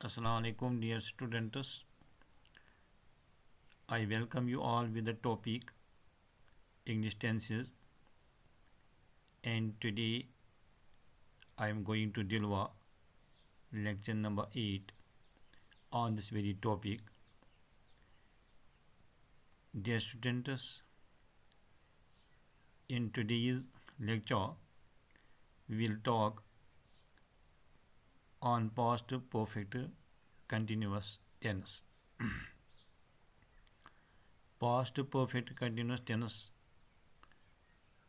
Assalamu alaikum dear students. I welcome you all with the topic English tenses, and today I am going to deliver lecture number 8 on this very topic. Dear students, in today's lecture we will talk on past perfect continuous tense. Past perfect continuous tense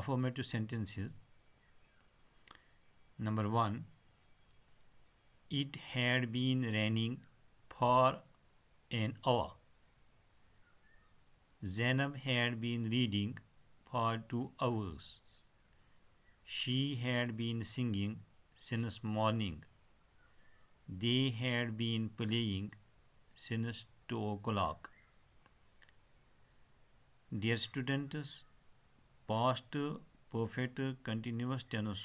affirmative sentences. Number 1, it had been raining for an hour. Zainab had been reading for 2 hours. She had been singing since morning. They had been playing since 2 o'clock. Dear students, past perfect continuous tense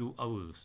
2 hours।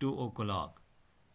2 o'clock।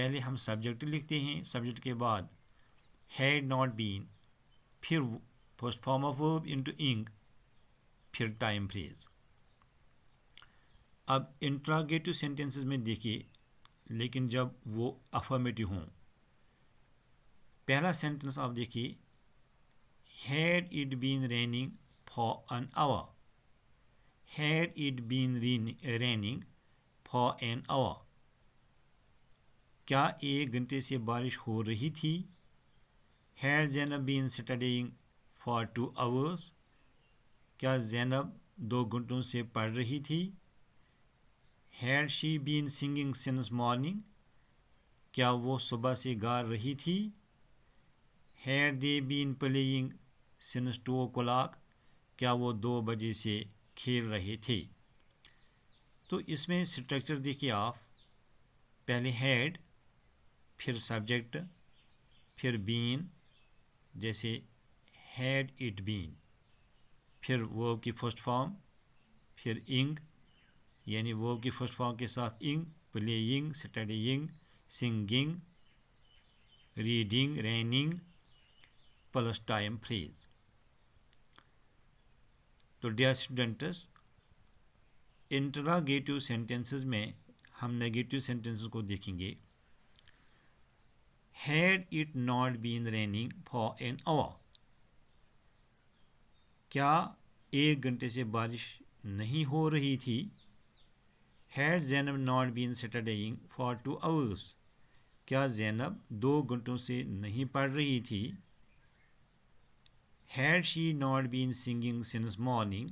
پہلے ہم subject لکھتے ہیں، subject کے بعد had not been, پھر first form of verb into انگ، پھر time freeze. اب انٹراگیٹو سینٹینسز میں دیکھیے، لیکن جب وہ افرمیٹو ہوں، پہلا سینٹنس آپ دیکھیے، had it been raining for an hour, had it been raining for an hour, کیا 1 گھنٹے سے بارش ہو رہی تھی؟ Had Zainab been studying for 2 hours، کیا زینب 2 گھنٹوں سے پڑھ رہی تھی؟ Had she been singing since morning, کیا وہ صبح سے گا رہی تھی؟ Had they been playing since 2 o'clock، کیا وہ 2 بجے سے کھیل رہے تھے؟ تو اس میں اسٹرکچر دیکھیے آپ، پہلے ہیڈ، پھر سبجیکٹ، پھر بین، جیسے ہیڈ اٹ بین، پھر ورب کی فرسٹ فارم، پھر انگ، یعنی ورب کی فرسٹ فارم کے ساتھ ing, playing, studying, singing, reading, raining, plus time phrase. تو ڈیئر اسٹوڈنٹس، انٹراگیٹو سینٹینسز میں ہم نیگیٹو سینٹینسز کو دیکھیں گے۔ Had it not been raining for an hour, کیا 1 گھنٹے سے بارش نہیں ہو رہی تھی؟ Had Zainab not been studying for 2 hours، کیا زینب 2 گھنٹوں سے نہیں پڑھ رہی تھی؟ Had she not been singing since morning,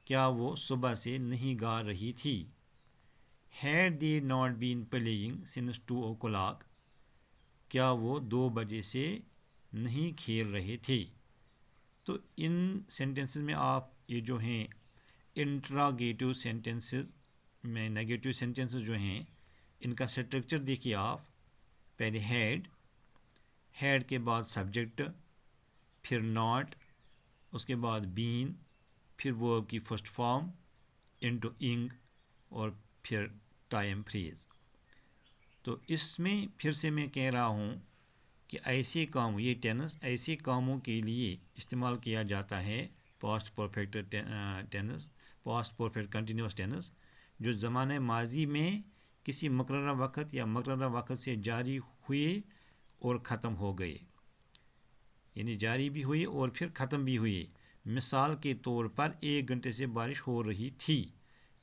کیا وہ صبح سے نہیں گا رہی تھی؟ Had they not been playing since 2 o'clock، کیا وہ 2 بجے سے نہیں کھیل رہے تھے؟ تو ان سینٹینسز میں آپ یہ جو ہیں انٹراگیٹو سینٹینسز میں نیگیٹو سینٹینسز جو ہیں ان کا اسٹرکچر دیکھیے آپ، پہلے ہیڈ، ہیڈ کے بعد سبجیکٹ، پھر ناٹ، اس کے بعد بین، پھر ورب کی فرسٹ فارم انٹو انگ، اور پھر ٹائم فریز۔ تو اس میں پھر سے میں کہہ رہا ہوں کہ ایسے کاموں، یہ ٹینس ایسے کاموں کے لیے استعمال کیا جاتا ہے، past perfect tense, past perfect continuous tense, جو زمانہ ماضی میں کسی مقررہ وقت یا مقررہ وقت سے جاری ہوئے اور ختم ہو گئے، یعنی جاری بھی ہوئی اور پھر ختم بھی ہوئی۔ مثال کے طور پر 1 گھنٹے سے بارش ہو رہی تھی،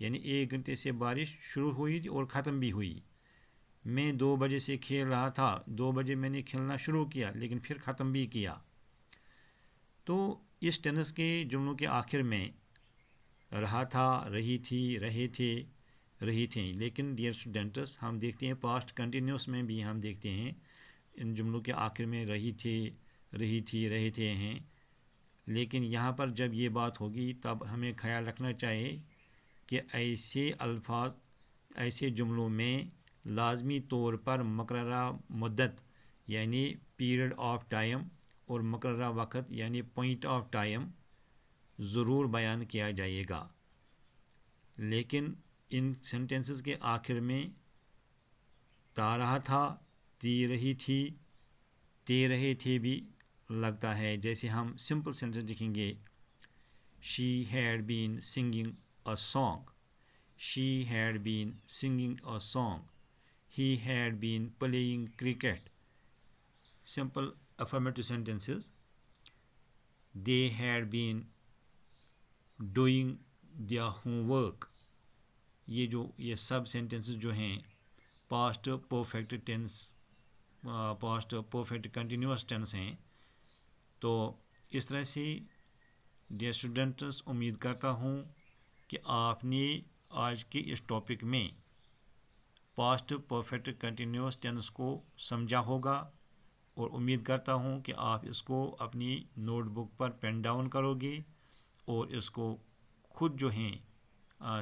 یعنی 1 گھنٹے سے بارش شروع ہوئی اور ختم بھی ہوئی۔ میں 2 بجے سے کھیل رہا تھا، 2 بجے میں نے کھیلنا شروع کیا لیکن پھر ختم بھی کیا۔ تو اس ٹینس کے جملوں کے آخر میں رہا تھا، رہی تھی، رہے تھے، رہی تھیں، لیکن ڈیئر اسٹوڈنٹس ہم دیکھتے ہیں پاسٹ کنٹینیوس میں بھی ہم دیکھتے ہیں ان جملوں کے آخر میں رہی تھی، رہی تھی، رہے تھے ہیں، لیکن یہاں پر جب یہ بات ہوگی تب ہمیں خیال رکھنا چاہیے کہ ایسے الفاظ، ایسے جملوں میں لازمی طور پر مقررہ مدت یعنی پیریڈ آف ٹائم اور مقررہ وقت یعنی پوائنٹ آف ٹائم ضرور بیان کیا جائے گا، لیکن ان سینٹینسز کے آخر میں تا رہا تھا، تی رہی تھی، تے رہے تھے بھی لگتا ہے۔ جیسے ہم سمپل سینٹینس لکھیں گے، she had been singing a song, she had been singing a song, he had been playing cricket. Simple affirmative sentences, they had been doing their homework. یہ سب سینٹینسز جو ہیں past perfect tense, past perfect continuous tense ہیں۔ تو اس طرح سے dear students امید کرتا ہوں کہ آپ نے آج کے اس ٹاپک میں پاسٹ پرفیکٹ کنٹینیوس ٹینس کو سمجھا ہوگا، اور امید کرتا ہوں کہ آپ اس کو اپنی نوٹ بک پر پین ڈاؤن کرو گے اور اس کو خود جو ہیں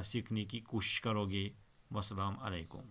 سیکھنے کی کوشش کرو گے۔ والسلام علیکم۔